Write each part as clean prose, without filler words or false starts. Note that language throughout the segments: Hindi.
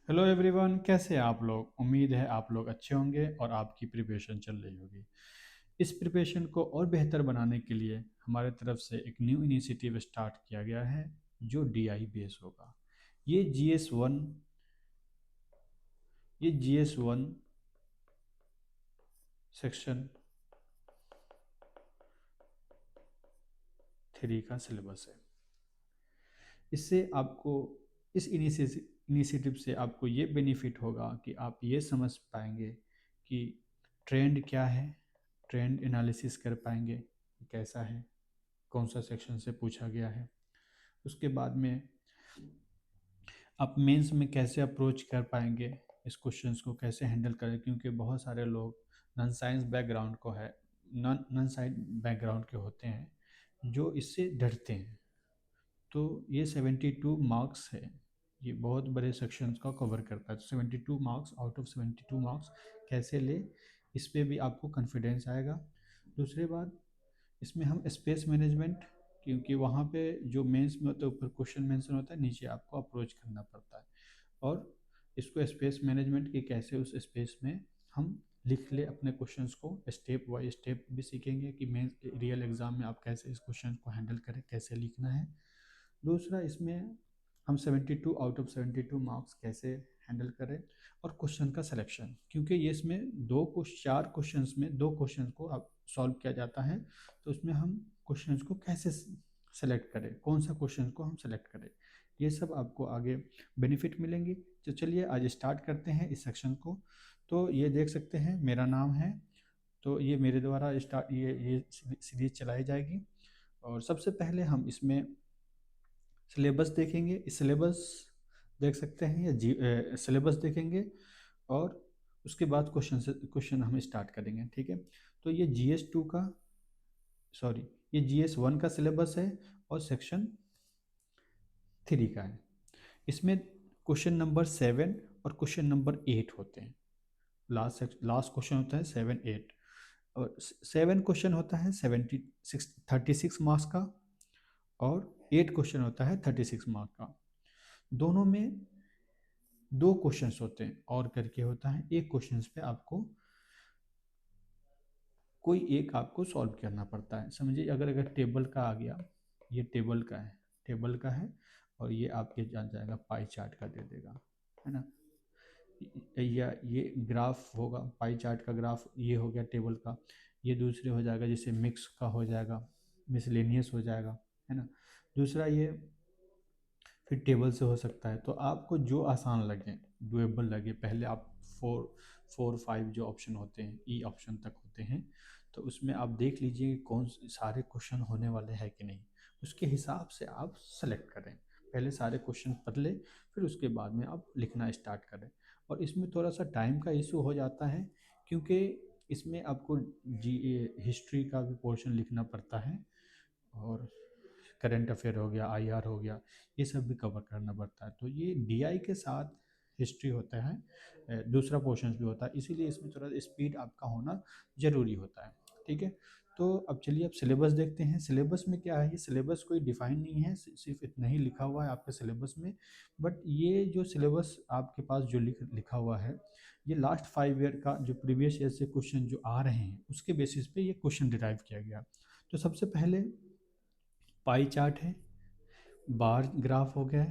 हेलो एवरीवन, कैसे हैं आप लोग। उम्मीद है आप लोग अच्छे होंगे और आपकी प्रिपरेशन चल रही होगी। इस प्रिपरेशन को और बेहतर बनाने के लिए हमारे तरफ से एक न्यू इनिशिएटिव स्टार्ट किया गया है जो डीआई बेस होगा। ये जीएस 1 ये जीएस 1 सेक्शन 3 का सिलेबस है। इससे आपको इस इनिशिएटिव से आपको ये बेनिफिट होगा कि आप ये समझ पाएंगे कि ट्रेंड क्या है, ट्रेंड एनालिसिस कर पाएंगे कि कैसा है, कौन सा सेक्शन से पूछा गया है। उसके बाद में आप मेंस में कैसे अप्रोच कर पाएंगे, इस क्वेश्चंस को कैसे हैंडल करें, क्योंकि बहुत सारे लोग नॉन साइंस बैकग्राउंड को है नॉन नॉन साइंस बैकग्राउंड के होते हैं जो इससे डरते हैं। तो ये 72 मार्क्स है, ये बहुत बड़े सेक्शंस का कवर करता है। तो 72 मार्क्स, आउट ऑफ 72 मार्क्स कैसे ले, इस पे भी आपको कॉन्फिडेंस आएगा। दूसरी बात, इसमें हम स्पेस मैनेजमेंट, क्योंकि वहाँ पे जो मेंस में होता है ऊपर क्वेश्चन मेंशन होता है, नीचे आपको अप्रोच करना पड़ता है। और इसको स्पेस मैनेजमेंट की कैसे उस स्पेस में हम लिख ले अपने क्वेश्चंस को, स्टेप बाय स्टेप भी सीखेंगे कि मेन रियल एग्जाम में आप कैसे इस क्वेश्चन को हैंडल करें, कैसे लिखना है। दूसरा, इसमें हम 72 आउट ऑफ 72 मार्क्स कैसे हैंडल करें। और क्वेश्चन का सिलेक्शन, क्योंकि ये इसमें 4 क्वेश्चंस में 2 क्वेश्चंस को आप सॉल्व किया जाता है। तो उसमें हम क्वेश्चंस को कैसे सेलेक्ट करें, कौन सा क्वेश्चन को हम सेलेक्ट करें, ये सब आपको आगे बेनिफिट मिलेंगे। तो चलिए आज स्टार्ट करते हैं इस सेक्शन को। तो ये देख सकते हैं मेरा नाम है, तो ये मेरे द्वारा स्टार्ट ये सीरीज चलाई जाएगी। और सबसे पहले हम इसमें सिलेबस देखेंगे। इस सिलेबस देख सकते हैं, या सिलेबस देखेंगे और उसके बाद क्वेश्चन हम स्टार्ट करेंगे, ठीक है। तो ये जीएस 1 का सिलेबस है और सेक्शन 3 का है। इसमें क्वेश्चन नंबर 7 और क्वेश्चन नंबर 8 होते हैं। लास्ट क्वेश्चन होता है 7 8। और 7 क्वेश्चन होता है 36 मार्क्स का, और 8 क्वेश्चन होता है 36 मार्क्स का। दोनों में 2 क्वेश्चंस होते हैं और करके होता है। एक क्वेश्चंस पे आपको कोई एक आपको सॉल्व करना पड़ता है। समझिए, अगर टेबल का आ गया, ये टेबल का है और ये आपके जान जाएगा पाई चार्ट का दे देगा, है ना। या ये ग्राफ होगा, पाई चार्ट का ग्राफ ये हो गया टेबल का। ये दूसरे हो जाएगा, जैसे मिक्स का हो जाएगा, मिसलेनियस हो जाएगा, है ना। दूसरा ये फिर टेबल से हो सकता है। तो आपको जो आसान लगे, डुएबल लगे, पहले आप 4 4 5 जो ऑप्शन होते हैं, ई ऑप्शन तक होते हैं, तो उसमें आप देख लीजिए कि कौन सारे क्वेश्चन होने वाले हैं कि नहीं। उसके हिसाब से आप सेलेक्ट करें, पहले सारे क्वेश्चन पढ़ लें, फिर उसके बाद में आप लिखना स्टार्ट करें। और इसमें थोड़ा सा टाइम का इशू हो जाता है, क्योंकि इसमें आपको जी हिस्ट्री का भी पोर्शन लिखना पड़ता है, और करंट अफेयर हो गया, आईआर हो गया, ये सब भी कवर करना पड़ता है। तो ये डीआई के साथ हिस्ट्री होता है, दूसरा पोर्शन भी होता है, इसीलिए इसमें थोड़ा स्पीड आपका होना ज़रूरी होता है, ठीक है। तो अब चलिए अब सिलेबस देखते हैं। सिलेबस में क्या है, ये सिलेबस कोई डिफाइन नहीं है, सिर्फ इतना ही लिखा हुआ है आपके सिलेबस में। बट ये जो सिलेबस आपके पास जो लिखा हुआ है, ये लास्ट 5 ईयर का जो प्रीवियस ईयर से क्वेश्चन जो आ रहे हैं उसके बेसिस पे ये क्वेश्चन डिराइव किया गया। तो सबसे पहले पाई चार्ट है, बार ग्राफ हो गया,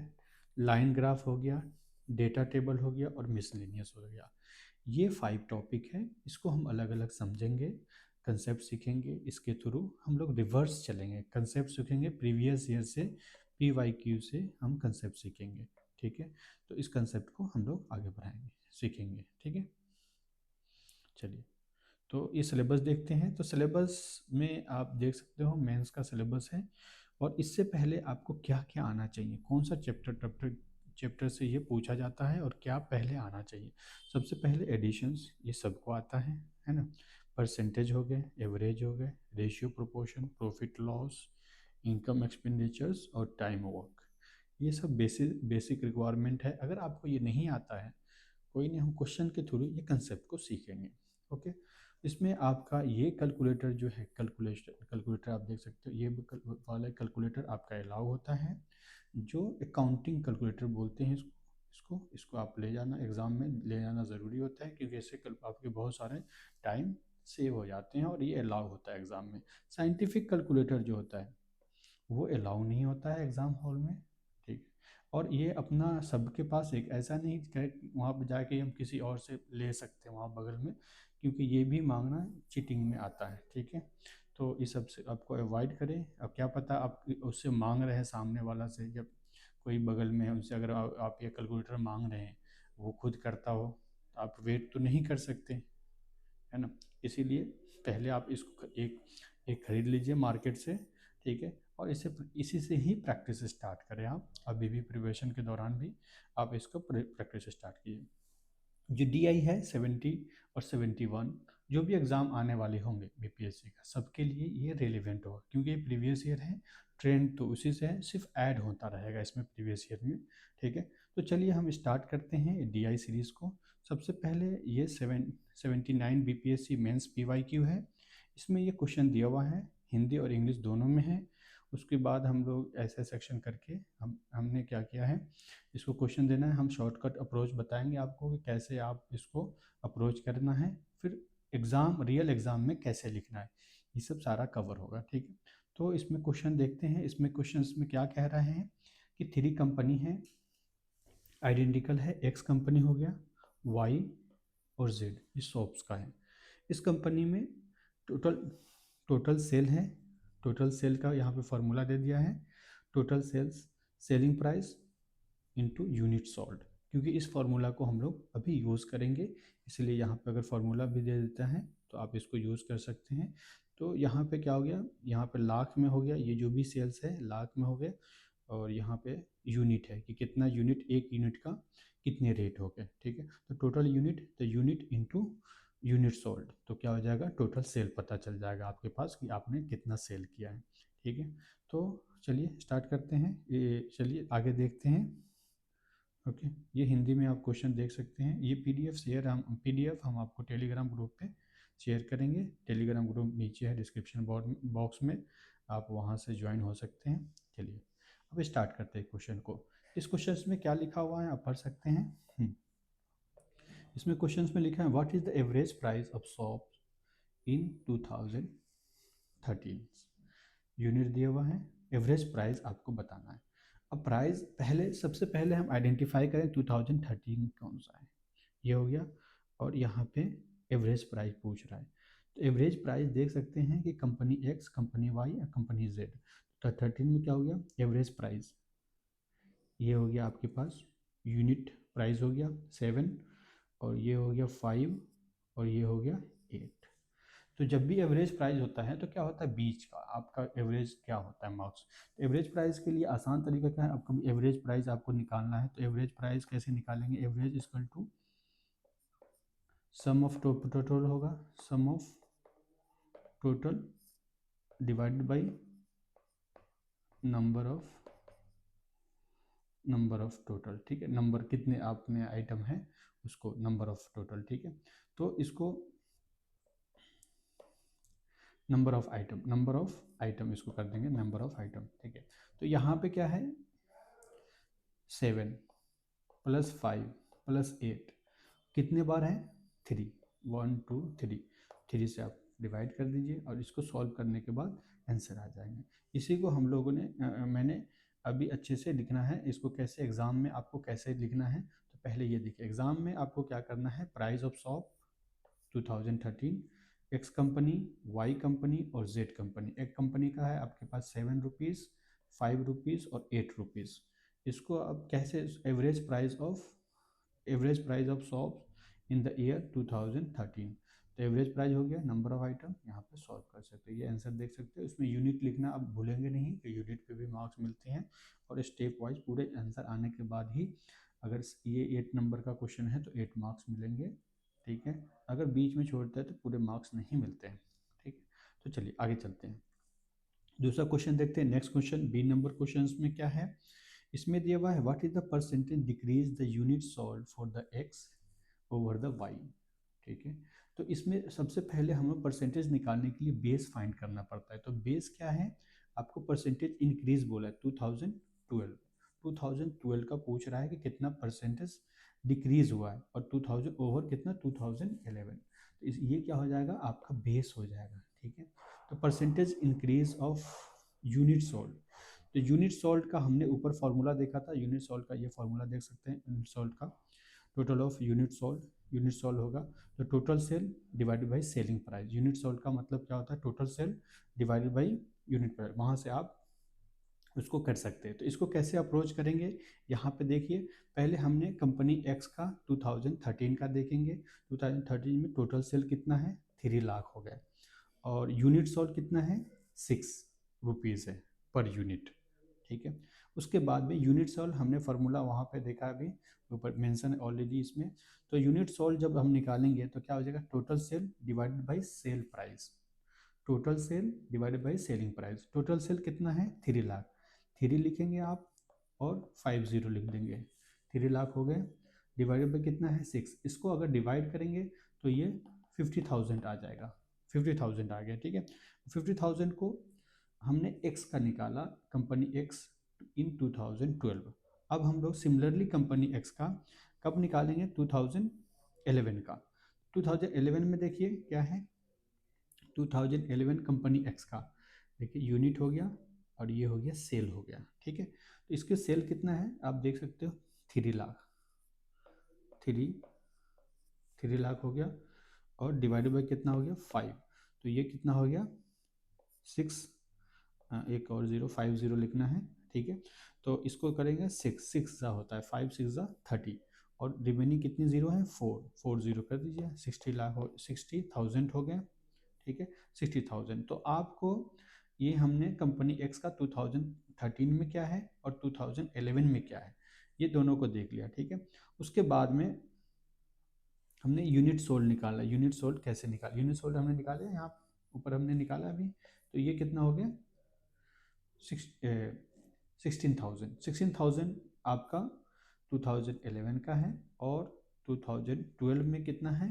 लाइन ग्राफ हो गया, डेटा टेबल हो गया और मिसलेनियस हो गया। ये 5 टॉपिक है, इसको हम अलग अलग समझेंगे, कंसेप्ट सीखेंगे। इसके थ्रू हम लोग रिवर्स चलेंगे, कंसेप्ट सीखेंगे प्रीवियस ईयर से, PYQ से हम कंसेप्ट सीखेंगे, ठीक है। तो इस कंसेप्ट को हम लोग आगे बढ़ाएंगे, सीखेंगे, ठीक है। चलिए, तो ये सिलेबस देखते हैं। तो सिलेबस में आप देख सकते हो मेंस का सिलेबस है। और इससे पहले आपको क्या क्या आना चाहिए, कौन सा चैप्टर चैप्टर से ये पूछा जाता है और क्या पहले आना चाहिए। सबसे पहले एडिशंस, ये सबको आता है ना। परसेंटेज हो गए, एवरेज हो गए, ratio proportion, profit loss, income expenditures और टाइम वर्क। ये सब बेसिक बेसिक रिक्वायरमेंट है। अगर आपको ये नहीं आता है, कोई नहीं, हम क्वेश्चन के थ्रू ये कंसेप्ट को सीखेंगे, ओके। इसमें आपका ये कैलकुलेटर जो है, कैलकुलेटर आप देख सकते हो, ये वाला कैलकुलेटर आपका अलाउ होता है, जो अकाउंटिंग कैलकुलेटर बोलते हैं इसको। इसको इसको आप ले जाना, एग्ज़ाम में ले जाना ज़रूरी होता है, क्योंकि इससे कल आपके बहुत सारे टाइम सेव हो जाते हैं और ये अलाउ होता है एग्ज़ाम में। साइंटिफिक कैलकुलेटर जो होता है वो अलाउ नहीं होता है एग्ज़ाम हॉल में, ठीक है। और ये अपना सबके पास एक ऐसा नहीं है वहाँ पर जाके हम किसी और से ले सकते हैं वहाँ बगल में, क्योंकि ये भी मांगना चीटिंग में आता है, ठीक है। तो इस सब से आपको अवॉइड करें। अब क्या पता आप उससे मांग रहे हैं सामने वाला से, जब कोई बगल में है उनसे अगर आप ये कैलकुलेटर मांग रहे हैं, वो खुद करता हो तो आप वेट तो नहीं कर सकते, है ना। इसीलिए पहले आप इसको एक एक खरीद लीजिए मार्केट से, ठीक है। और इसी से ही प्रैक्टिस स्टार्ट करें आप, अभी भी प्रिपरेशन के दौरान भी आप इसको प्रैक्टिस स्टार्ट कीजिए। जो DI है 70 और 71, जो भी एग्ज़ाम आने वाले होंगे BPSC का, सबके लिए ये रिलेवेंट होगा, क्योंकि ये प्रीवियस ईयर है, ट्रेंड तो उसी से है, सिर्फ ऐड होता रहेगा इसमें प्रीवियस ईयर में, ठीक है। तो चलिए हम स्टार्ट करते हैं DI सीरीज़ को। सबसे पहले ये 79 BPSC मेंस PYQ है। इसमें ये क्वेश्चन दिया हुआ है, हिंदी और इंग्लिश दोनों में है। उसके बाद हम लोग ऐसे सेक्शन करके हमने क्या किया है, इसको क्वेश्चन देना है, हम शॉर्टकट अप्रोच बताएंगे आपको कि कैसे आप इसको अप्रोच करना है, फिर एग्ज़ाम रियल एग्ज़ाम में कैसे लिखना है, ये सब सारा कवर होगा, ठीक है। तो इसमें क्वेश्चन देखते हैं। इसमें क्वेश्चन में क्या कह रहे हैं कि 3 कंपनी है, आइडेंटिकल है, एक्स कंपनी हो गया, वाई और जेड, ये शॉप्स का है। इस कंपनी में टोटल टोटल सेल है, टोटल सेल का यहाँ पे फॉर्मूला दे दिया है, total sales selling price into unit sold, क्योंकि इस फार्मूला को हम लोग अभी यूज़ करेंगे, इसलिए यहाँ पे अगर फार्मूला भी दे देता है तो आप इसको यूज़ कर सकते हैं। तो यहाँ पे क्या हो गया, यहाँ पे लाख में हो गया, ये जो भी सेल्स है लाख में हो गया, और यहाँ पे यूनिट है कि कितना यूनिट, एक यूनिट का कितने रेट हो गए, ठीक है। तो टोटल यूनिट, तो यूनिट इंटू यूनिट सोल्ड, तो क्या हो जाएगा, टोटल सेल पता चल जाएगा आपके पास कि आपने कितना सेल किया है, ठीक है। तो चलिए स्टार्ट करते हैं, ये चलिए आगे देखते हैं। ओके, ये हिंदी में आप क्वेश्चन देख सकते हैं। ये PDF हम आपको टेलीग्राम ग्रुप पे शेयर करेंगे। टेलीग्राम ग्रुप नीचे है डिस्क्रिप्शन बॉक्स में, आप वहाँ से ज्वाइन हो सकते हैं। चलिए अब स्टार्ट करते हैं क्वेश्चन को। इस क्वेश्चन में क्या लिखा हुआ है आप पढ़ सकते हैं। इसमें क्वेश्चन में लिखा है what is the average price of shop in 2013। Unit दिया हुआ है, एवरेज प्राइस आपको बताना है। अब प्राइस पहले, सबसे पहले हम आइडेंटिफाई करें 2013 कौन सा है, ये हो गया। और यहाँ पे एवरेज प्राइस पूछ रहा है, तो एवरेज प्राइस देख सकते हैं कि कंपनी एक्स, कंपनी वाई या कंपनी जेड। तो 13 में क्या हो गया, एवरेज प्राइस, ये हो गया आपके पास, यूनिट प्राइस हो गया 7, और ये हो गया 5, और ये हो गया 8। तो जब भी एवरेज प्राइस होता है तो क्या होता है, बीच का आपका एवरेज क्या होता है, मार्क्स। तो एवरेज प्राइस के लिए आसान तरीका क्या है, आपको एवरेज प्राइस आपको निकालना है। तो एवरेज प्राइस कैसे निकालेंगे, average equal to sum of total होगा, sum of total divided by number of total, ठीक है। नंबर कितने आपने आइटम है उसको, नंबर ऑफ टोटल, ठीक है। तो इसको नंबर ऑफ आइटम इसको कर देंगे नंबर ऑफ आइटम, ठीक है। तो यहाँ पे क्या है, 7 प्लस 5 प्लस 8, कितने बार है, 3, 1 2 3, 3 से आप डिवाइड कर दीजिए और इसको सॉल्व करने के बाद आंसर आ जाएंगे। इसी को हम लोगों ने मैंने अभी अच्छे से लिखना है इसको, कैसे एग्ज़ाम में आपको कैसे लिखना है। तो पहले ये देखिए, एग्ज़ाम में आपको क्या करना है, price of shop 2013, X company, Y company और जेड कंपनी। एक कंपनी का है आपके पास 7 रुपीज़, 5 रुपीज़ और 8 रुपीज़। इसको अब कैसे, average price of shop in the year 2013। तो एवरेज प्राइस हो गया, नंबर ऑफ आइटम यहाँ पे सॉल्व कर सकते हो, ये आंसर देख सकते हो। इसमें यूनिट लिखना अब भूलेंगे नहीं कि यूनिट पे भी मार्क्स मिलते हैं, और स्टेप वाइज पूरे आंसर आने के बाद ही, अगर ये 8 नंबर का क्वेश्चन है तो 8 मार्क्स मिलेंगे, ठीक है। अगर बीच में छोड़ता है तो पूरे मार्क्स नहीं मिलते हैं, ठीक है। तो चलिए आगे चलते हैं, दूसरा क्वेश्चन देखते हैं। Next question, B number question में क्या है, इसमें दिया हुआ है what is the percentage decrease the unit sold for the X over the Y, ठीक है। तो इसमें सबसे पहले हमें परसेंटेज निकालने के लिए बेस फाइंड करना पड़ता है। तो बेस क्या है, आपको परसेंटेज इंक्रीज बोला है 2012, 2012 का पूछ रहा है कि कितना परसेंटेज डिक्रीज हुआ है, और 2000 ओवर कितना 2011। तो ये क्या हो जाएगा, आपका बेस हो जाएगा, ठीक है। तो percentage increase of unit sold, तो यूनिट सोल्ड का हमने ऊपर फॉर्मूला देखा था, यूनिट सोल्ड का ये फॉर्मूला देख सकते हैं, यूनिट सोल्ड का टोटल ऑफ यूनिट सोल्ड होगा तो total sale divided by selling price. Unit sold का मतलब क्या होता है, total cell divided by unit price, वहाँ से आप उसको कर सकते हैं। तो इसको कैसे अप्रोच करेंगे, यहाँ पे देखिए, पहले हमने कंपनी एक्स का 2013 का देखेंगे। 2013 में टोटल सेल कितना है, 3 लाख हो गया, और यूनिट सोल्ड कितना है, 6 रुपीज़ है पर यूनिट, ठीक है। उसके बाद में यूनिट सोल्ड हमने फार्मूला वहाँ पे देखा, अभी ऊपर मेंशन है ऑलरेडी इसमें। तो यूनिट सोल्ड जब हम निकालेंगे तो क्या हो जाएगा, total sale divided by sale price, total sale divided by selling price. Total sale कितना है, 3 लाख, 3 लिखेंगे आप और 50 लिख देंगे, 3 लाख हो गए, डिवाइडेड बाई कितना है, 6। इसको अगर डिवाइड करेंगे तो ये 50,000 आ जाएगा, 50,000 आ गया, ठीक है। 50,000 को हमने एक्स का निकाला, कंपनी एक्स इन 2012। अब हम लोग सिमिलरली कंपनी एक्स का कब निकालेंगे, 2011 का। 2011 में देखिए क्या है, 2011 कंपनी एक्स का, देखिए यूनिट हो गया और ये हो गया सेल हो गया, ठीक है। तो इसके सेल कितना है आप देख सकते हो, 3 लाख, 3 लाख हो गया, और डिवाइडेड बाई कितना हो गया, 5। तो ये कितना हो गया, 6, एक और 0, 50 लिखना है, ठीक है। तो इसको करेंगे 6, 6 जा होता है, 5 6 जा 30, और रिमेनिंग कितनी जीरो है, 4, 4 0 कर दीजिए, 60,000 हो गया, ठीक है, 60,000। तो आपको ये हमने कंपनी एक्स का 2013 में क्या है और 2011 में क्या है, ये दोनों को देख लिया, ठीक है। उसके बाद में हमने यूनिट सोल्ड निकाला। यूनिट सोल्ड कैसे निकाला, यूनिट सोल्ड हमने निकाले यहाँ ऊपर हमने निकाला अभी। तो ये कितना हो गया, 16,000 आपका 2011 का है, और 2012 में कितना है,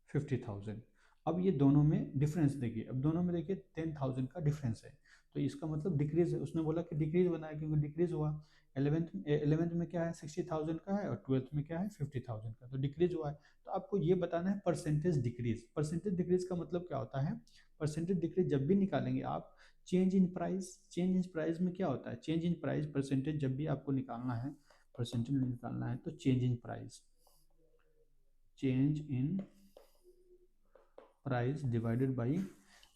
50,000। अब ये दोनों में डिफरेंस देखिए, अब दोनों में देखिए 10,000 का डिफरेंस है, तो इसका मतलब डिक्रीज है। उसने बोला कि डिक्रीज बनाया क्योंकि डिक्रीज हुआ। 11th में क्या है, 60,000 का है, और 12th में क्या है, 50,000 का, तो डिक्रीज हुआ है। तो आपको ये बताना है परसेंटेज डिक्रीज। परसेंटेज डिक्रीज का मतलब क्या होता है, परसेंटेज डिक्रीज जब भी निकालेंगे आप, change in price, change in price में क्या होता है, चेंज इन प्राइस परसेंटेज जब भी आपको निकालना है, परसेंटेज निकालना है तो change in price, change in price divided by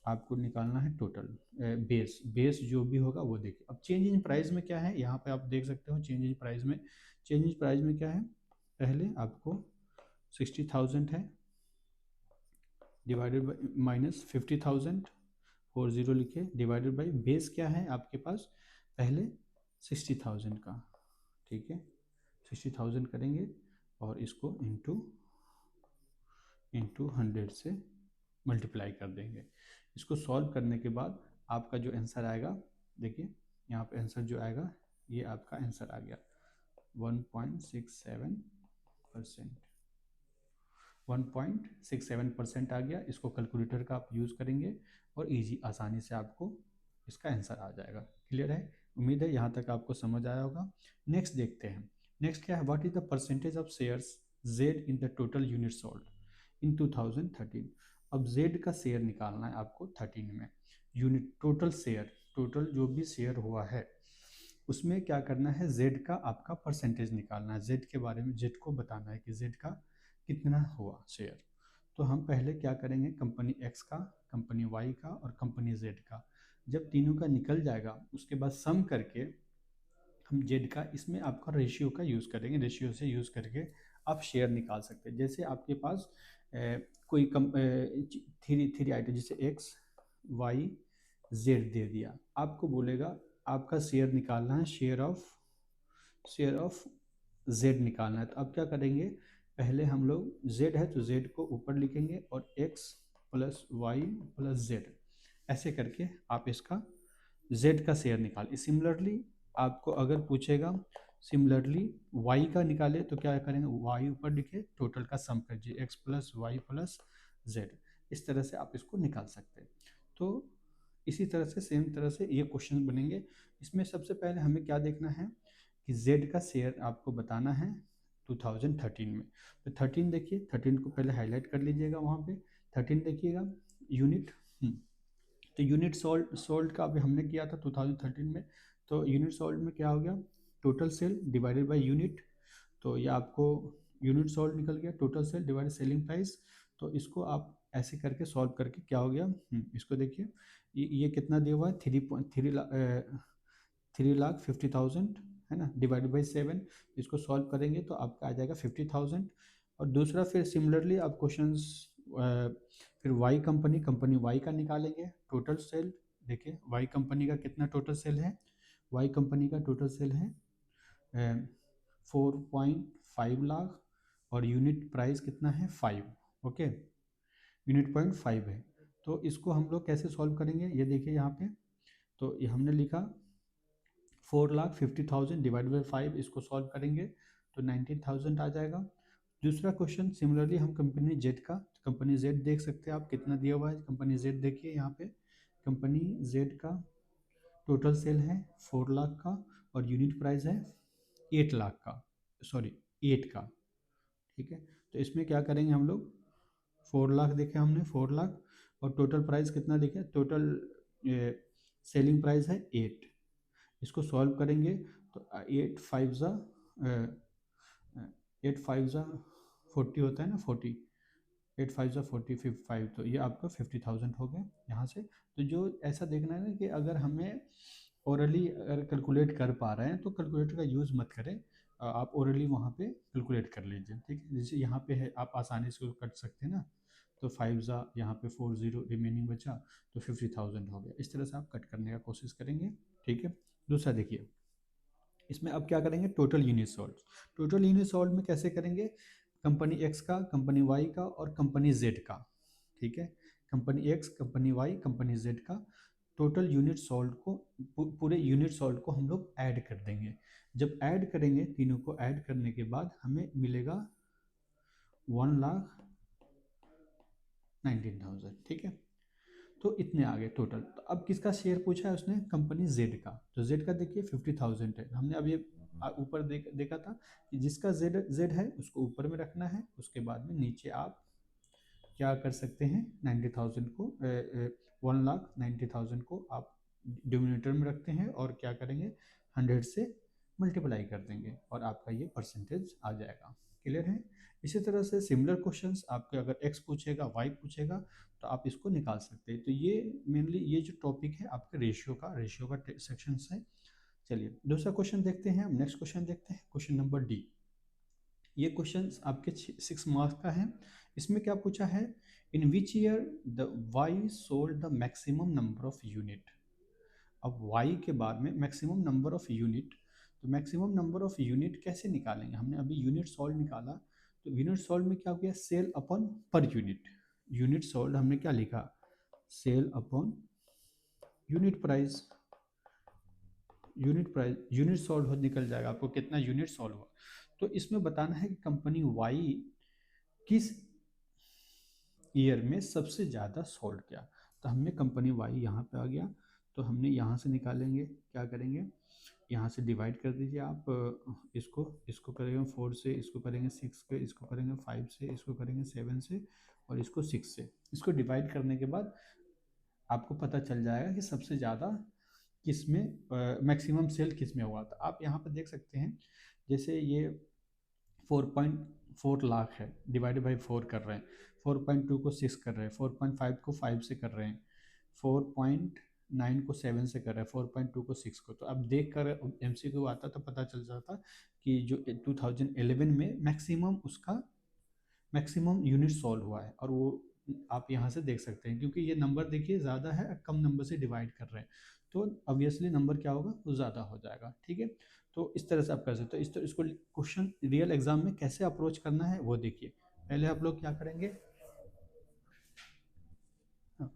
आपको निकालना है टोटल बेस, बेस जो भी होगा वो देखिए। अब चेंज इन प्राइस में क्या है, यहाँ पे आप देख सकते हो चेंज इन प्राइस में, चेंज इन प्राइस में क्या है, पहले आपको 60,000 है, डिवाइडेड बाई माइनस 50,000, 40 लिखे, डिवाइडेड बाई बेस क्या है आपके पास, पहले 60,000 का, ठीक है, 60,000 करेंगे और इसको इंटू 100 से मल्टीप्लाई कर देंगे। इसको सॉल्व करने के बाद आपका जो आंसर आएगा, देखिए यहाँ पे आंसर जो आएगा, ये आपका आंसर आ गया 1.67%, 1.67% आ गया। इसको कैलकुलेटर का आप यूज़ करेंगे और इजी आसानी से आपको इसका आंसर आ जाएगा। क्लियर है, उम्मीद है यहाँ तक आपको समझ आया होगा। नेक्स्ट देखते हैं, नेक्स्ट क्या है, what is the percentage of shares Z in the total unit sold in 2013। अब जेड का शेयर निकालना है आपको 13 में, यूनिट टोटल शेयर, टोटल जो भी शेयर हुआ है उसमें क्या करना है, जेड का आपका परसेंटेज निकालना है, जेड के बारे में, जेड को बताना है कि जेड का कितना हुआ शेयर। तो हम पहले क्या करेंगे, कंपनी एक्स का, कंपनी वाई का और कंपनी जेड का, जब तीनों का निकल जाएगा उसके बाद सम करके हम जेड का, इसमें आपका रेशियो का यूज़ करेंगे, रेशियो से यूज़ करके आप शेयर निकाल सकते हैं। जैसे आपके पास कोई थ्री थ्री आइटम, जैसे एक्स वाई जेड दे दिया, आपको बोलेगा आपका शेयर निकालना है, शेयर ऑफ जेड निकालना है। तो अब क्या करेंगे, पहले हम लोग जेड है तो जेड को ऊपर लिखेंगे और X plus Y plus Z, ऐसे करके आप इसका जेड का शेयर निकाल। सिमिलरली आपको अगर पूछेगा सिमिलरली वाई का निकाले तो क्या करेंगे, वाई ऊपर लिखे, टोटल का सम कीजिए, X plus Y plus Z, इस तरह से आप इसको निकाल सकते हैं। तो इसी तरह से सेम तरह से ये क्वेश्चन बनेंगे। इसमें सबसे पहले हमें क्या देखना है कि जेड का शेयर आपको बताना है 2013 में। तो 13 देखिए, 13 को पहले हाईलाइट कर लीजिएगा वहाँ पे। 13 देखिएगा यूनिट। तो यूनिट सोल्ड सोल्ड का अभी हमने किया था 2013 में। तो यूनिट सोल्ड में क्या हो गया, total sale divided by unit. तो ये आपको यूनिट सोल्ड निकल गया, total sale divided selling price. तो इसको आप ऐसे करके सॉल्व करके क्या हो गया, इसको देखिए, ये कितना दिया हुआ है, 3,50,000 है ना, डिवाइडेड बाई 7। इसको सॉल्व करेंगे तो आपका आ जाएगा 50,000। और दूसरा फिर सिमिलरली आप क्वेश्चंस फिर वाई कंपनी, कंपनी वाई का निकालेंगे टोटल सेल। देखिए वाई कंपनी का कितना टोटल सेल है, वाई कंपनी का टोटल सेल है 4.5 लाख, और यूनिट प्राइस कितना है 5। ओके, यूनिट पॉइंट 5 है। तो इसको हम लोग कैसे सॉल्व करेंगे, ये देखिए यहाँ पे। तो ये हमने लिखा 4,50,000 डिवाइड बाई 5, इसको सॉल्व करेंगे तो 19,000 आ जाएगा। दूसरा क्वेश्चन सिमिलरली हम कंपनी जेड का, कंपनी जेड देख सकते हैं आप कितना दिया हुआ है। कंपनी जेड देखिए यहाँ पे, कंपनी जेड का टोटल सेल है 4 लाख का, और यूनिट प्राइस है 8 लाख का, सॉरी 8 का। ठीक है, तो इसमें क्या करेंगे हम लोग, 4 लाख देखे हमने, 4 लाख, और टोटल प्राइस कितना देखे, टोटल सेलिंग प्राइस है 8। इसको सॉल्व करेंगे तो 8 फाइव ज़ा 40 होता है ना, 40, 8 5 ज़ा 40, 5, तो ये आपका 50,000 हो गया यहाँ से। तो जो ऐसा देखना है ना कि अगर हमें ओरली अगर कैलकुलेट कर पा रहे हैं तो कैलकुलेटर का यूज़ मत करें, आप ओरली वहाँ पे कैलकुलेट कर लीजिए। ठीक है, जैसे यहाँ पे है आप आसानी से कट सकते हैं ना। तो 5 ज़ा यहाँ पे 40 रिमेनिंग बचा, तो 50,000 हो गया। इस तरह से आप कट करने का कोशिश करेंगे। ठीक है, दूसरा देखिए, इसमें अब क्या करेंगे, total unit sold. Total unit sold में कैसे करेंगे, कंपनी एक्स का, कंपनी वाई का, और कंपनी जेड का। ठीक है, company X, company Y, company Z का टोटल यूनिट सोल्ड को, पूरे यूनिट सोल्ड को हम लोग ऐड कर देंगे। जब ऐड करेंगे, तीनों को ऐड करने के बाद हमें मिलेगा 1,19,000। ठीक है, तो इतने आ गए टोटल। तो अब किसका शेयर पूछा है उसने, कंपनी जेड का। तो जेड का देखिए 50,000 है। हमने अब ये ऊपर देखा था कि जिसका जेड जेड है उसको ऊपर में रखना है, उसके बाद में नीचे आप क्या कर सकते हैं, 90,000 को 1,90,000 को आप डिनोमिनेटर में रखते हैं, और क्या करेंगे, 100 से मल्टीप्लाई कर देंगे, और आपका ये परसेंटेज आ जाएगा। क्लियर है। इसी तरह से सिमिलर क्वेश्चंस आपके अगर एक्स पूछेगा, वाई पूछेगा, तो आप इसको निकाल सकते हैं। तो ये मेनली ये जो टॉपिक है आपके रेशियो का सेक्शन है। चलिए दूसरा क्वेश्चन देखते हैं, हम नेक्स्ट क्वेश्चन देखते हैं, क्वेश्चन नंबर डी। ये क्वेश्चन आपके 6 मार्क्स का है। इसमें क्या पूछा है, in which year the Y sold the maximum number of unit. अब वाई के बाद में मैक्सिमम नंबर ऑफ यूनिट, तो मैक्सिमम नंबर ऑफ यूनिट कैसे निकालेंगे, हमने अभी यूनिट सोल्ड निकाला। तो यूनिट सोल्ड में क्या हो गया, sale upon per unit. Unit sold हमने क्या लिखा, sale upon unit price. Unit sold हो निकल जाएगा आपको कितना यूनिट सोल्ड हुआ। तो इसमें बताना है कि कंपनी वाई किस ईयर में सबसे ज़्यादा सोल्ड किया। तो हमने कंपनी वाई यहाँ पे आ गया, तो हमने यहाँ से निकालेंगे, क्या करेंगे, यहाँ से डिवाइड कर दीजिए आप इसको, इसको करेंगे 4 से, इसको करेंगे 6 पे, इसको करेंगे 5 से, इसको करेंगे 7 से, और इसको 6 से। इसको डिवाइड करने के बाद आपको पता चल जाएगा कि सबसे ज़्यादा किस में मैक्सिमम सेल किस में हुआ था। आप यहाँ पर देख सकते हैं, जैसे ये 4.4 लाख है, डिवाइडेड बाई 4 कर रहे हैं, 4.2 को 6 कर रहे हैं, 4.5 को 5 से कर रहे हैं, 4.9 को 7 से कर रहे हैं, 4.2 को 6 को। तो अब देख कर MCQ आता तो पता चल जाता कि जो 2011 में मैक्सिमम उसका मैक्सिमम यूनिट सॉल्व हुआ है, और वो आप यहाँ से देख सकते हैं, क्योंकि ये नंबर देखिए ज़्यादा है, कम नंबर से डिवाइड कर रहे हैं, तो ऑब्वियसली नंबर क्या होगा, वो ज़्यादा हो जाएगा। ठीक है, तो इस तरह से आप कर सकते हो। इस तरह इसको क्वेश्चन रियल एग्जाम में कैसे अप्रोच करना है वो देखिए। पहले आप लोग क्या करेंगे, हाँ,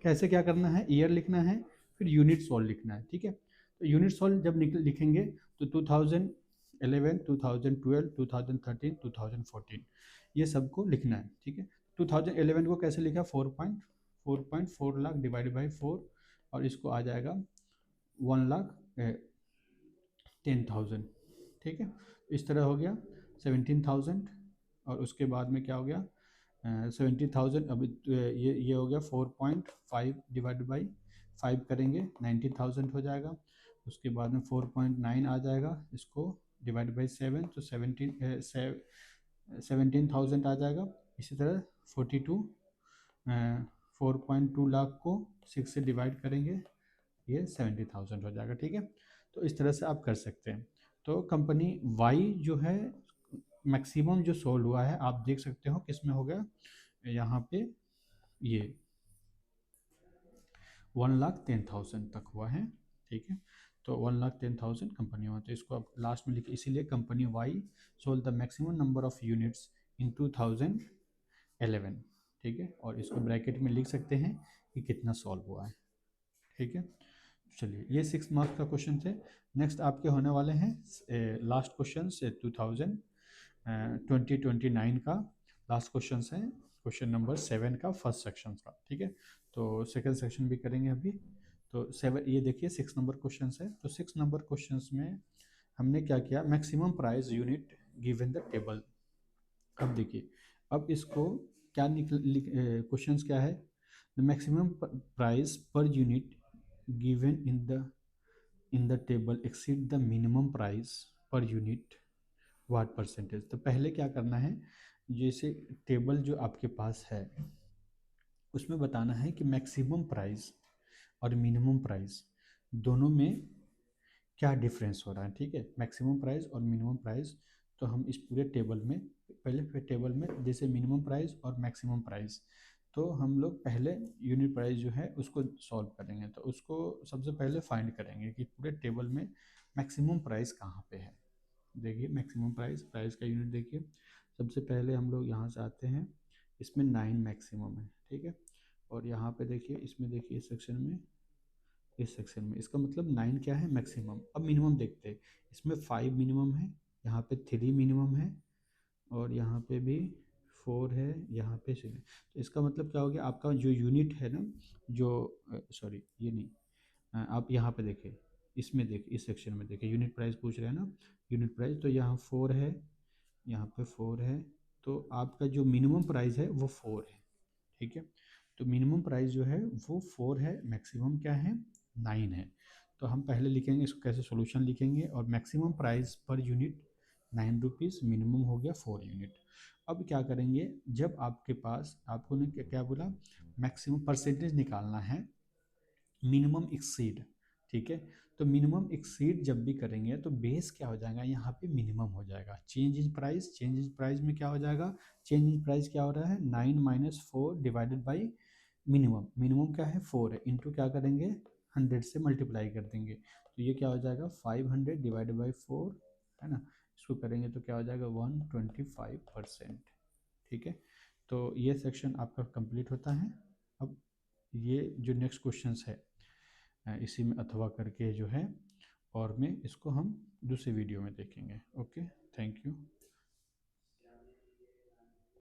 कैसे क्या करना है, ईयर लिखना है, फिर यूनिट सॉल्व लिखना है। ठीक है, तो यूनिट सॉल्व जब लिखेंगे तो 2011, 2012, 2013, 2014 ये सबको लिखना है। ठीक है, 2011 को कैसे लिखा, 4.4 लाख डिवाइडेड बाई 4, और इसको आ जाएगा 1,10,000। ठीक है, इस तरह हो गया 17,000। और उसके बाद में क्या हो गया 70,000। अभी ये हो गया 4.5 डिवाइड बाई 5 करेंगे 19,000 हो जाएगा। उसके बाद में 4.9 आ जाएगा, इसको डिवाइड बाई 7 तो 17,000 आ जाएगा। इसी तरह 42 4.2 लाख को 6 से डिवाइड करेंगे, ये 70,000 हो जाएगा। ठीक है, तो इस तरह से आप कर सकते हैं। तो कंपनी वाई जो है मैक्सिमम जो सोल्ड हुआ है आप देख सकते हो किसमें हो गया, यहाँ पे ये 1,10,000 तक हुआ है। ठीक है, तो 1,10,000 कंपनी हुआ, तो इसको आप लास्ट में लिखे, इसीलिए company Y sold the maximum number of units in 2011। ठीक है, और इसको ब्रैकेट में लिख सकते हैं कि कितना सॉल्व हुआ है। ठीक है, चलिए ये 6 मार्क्स का क्वेश्चन थे। नेक्स्ट आपके होने वाले हैं लास्ट क्वेश्चन से 2029 का लास्ट क्वेश्चन है, क्वेश्चन नंबर 7 का फर्स्ट सेक्शन का। ठीक है, तो सेकंड सेक्शन भी करेंगे अभी। तो 7 ये देखिए 6 नंबर क्वेश्चन है। तो 6 नंबर क्वेश्चन में हमने क्या किया, maximum price unit given the table. अब देखिए, अब इसको क्या क्वेश्चंस क्या है, the maximum price per unit given in the table exceed the minimum price per unit what percentage. तो पहले क्या करना है, जैसे टेबल जो आपके पास है उसमें बताना है कि मैक्सिमम प्राइस और मिनिमम प्राइस दोनों में क्या डिफरेंस हो रहा है। ठीक है, मैक्सिमम प्राइस और मिनिमम प्राइस, तो हम इस पूरे टेबल में पहले टेबल में जैसे मिनिमम प्राइस और मैक्सिमम प्राइस, तो हम लोग पहले यूनिट प्राइस जो है उसको सॉल्व करेंगे। तो उसको सबसे पहले फाइंड करेंगे कि पूरे टेबल में मैक्सिमम प्राइस कहाँ पे है। देखिए मैक्सिमम प्राइस, प्राइस का यूनिट देखिए, सबसे पहले हम लोग यहाँ से आते हैं, इसमें 9 मैक्सिमम है। ठीक है, और यहाँ पे देखिए, इसमें देखिए इस सेक्शन में, इस सेक्शन में इसका मतलब 9 क्या है मैक्सिमम। अब मिनिमम देखते हैं, इसमें 5 मिनिमम है, यहाँ पे 3 मिनिमम है, और यहाँ पे भी 4 है, यहाँ पे 6 है। तो इसका मतलब क्या हो गया, आपका जो यूनिट है ना, जो सॉरी ये नहीं, आप यहाँ पे देखें, इसमें देखिए, इस सेक्शन में देखिए, यूनिट प्राइस पूछ रहे हैं ना, यूनिट प्राइस, तो यहाँ 4 है, यहाँ पे 4 है, तो आपका जो मिनिमम प्राइस है वो 4 है। ठीक है, तो मिनिमम प्राइस जो है वो 4 है, मैक्सिमम क्या है 9 है। तो हम पहले लिखेंगे इसको कैसे, सोल्यूशन लिखेंगे, और maximum price per unit 9 rupees, minimum हो गया 4 यूनिट। अब क्या करेंगे, जब आपके पास, आपको ने क्या क्या बोला, मैक्सिमम परसेंटेज निकालना है, मिनिमम एक्सीड। ठीक है, तो मिनिमम एक्सीड जब भी करेंगे तो बेस क्या हो जाएगा, यहाँ पे मिनिमम हो जाएगा। Change in price, change in price में क्या हो जाएगा, चेंज इन प्राइस क्या हो रहा है 9 minus 4 divided by minimum, minimum क्या है 4 है, इंटू क्या करेंगे 100 से मल्टीप्लाई कर देंगे, तो ये क्या हो जाएगा 500 डिवाइडेड बाई 4, है ना, इसको करेंगे तो क्या हो जाएगा 125%। ठीक है, तो ये सेक्शन आपका कंप्लीट होता है। अब ये जो नेक्स्ट क्वेश्चंस है इसी में अथवा करके जो है, और में इसको हम दूसरे वीडियो में देखेंगे। Okay, thank you.